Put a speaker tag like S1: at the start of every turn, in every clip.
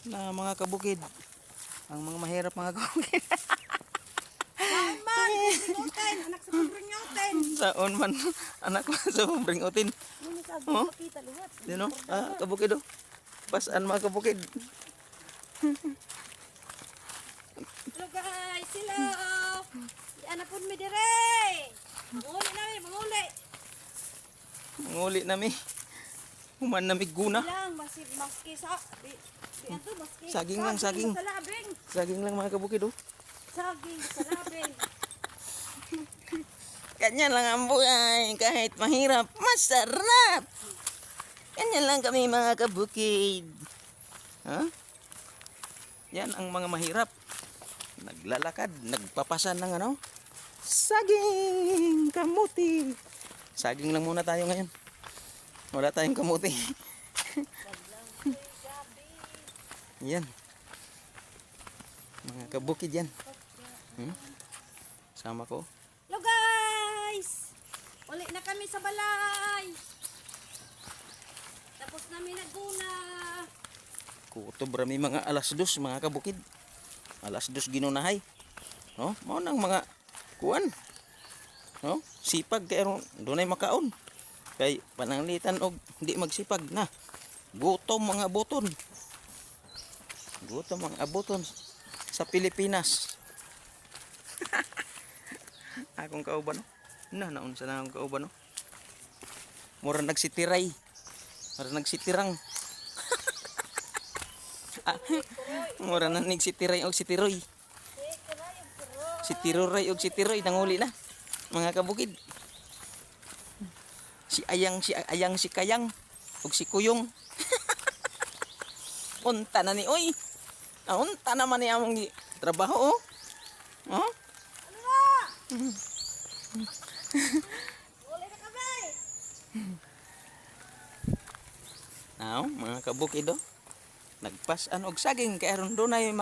S1: na mga kabukid. Ang mga mahirap mga kabukid.
S2: Saan man, bringoten, anak sa bringoten.
S1: Saon man anak ko sa bringotin.
S2: Muna sa
S1: Oh?
S2: kita luwat.
S1: You know? Kabukid oh. Pasan mga kabukid.
S2: Hello guys, hello. Anak pun mi dire. Manguli namin, manguli.
S1: Nguli nami. Human nami guna.
S2: Lang, maski sa... Ito, maski...
S1: Saging lang, saging.
S2: Sa labing.
S1: Saging lang mga kabukid oh.
S2: Saging sa labing.
S1: Ganyan lang ang buhay. Kahit mahirap, masarap. Ganyan lang kami mga kabukid. Ha? Yan ang mga mahirap. Naglalakad, nagpapasan ng ano? Saging, kamuti. Saging lang muna tayo ngayon. Wala tayong kamuti. Yan. Mga kabukid yan. Sama ko.
S2: Hello guys! Uli na kami sa balay. Tapos namin naguna.
S1: Kutob rami mga alas 2 mga kabukid. Alas 2 ginunahay. No? Mao nang mga kuan. No? Sipag kay dunay makaon. Kay pananglitan og hindi magsipag na. Gutom mga buton. Gutom mga abuton sa Pilipinas. Akong kauban no. Naunsa na akong kauban no. Mura nagsitiray. Mura nagsitirang. Mura na nagsitiray og sitiroy. Sitiroray og sitiroy nanguli na. Mga kabukid. Si Ayang si Kayang ug si Kuyong. Unta na ni oy. Unta naman ni among trabaho oh. Oh?
S2: Ano na? Uli na kami.
S1: Mga kabukid oh. Nagpasan og saging kay aron dunay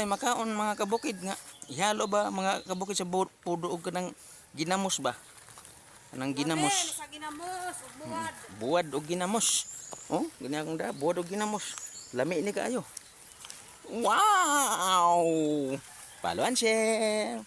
S1: makaon mga kabukid nga. Ihalo ba mga kabukid sa pudo og kanang ginamos ba? Kanang ginamos.
S2: Sa ginamos, ug buwad.
S1: Buwad og ginamos. Oh, gani akong da, buwad og ginamos. Lami ni kaayo. Wow! Paluan chef.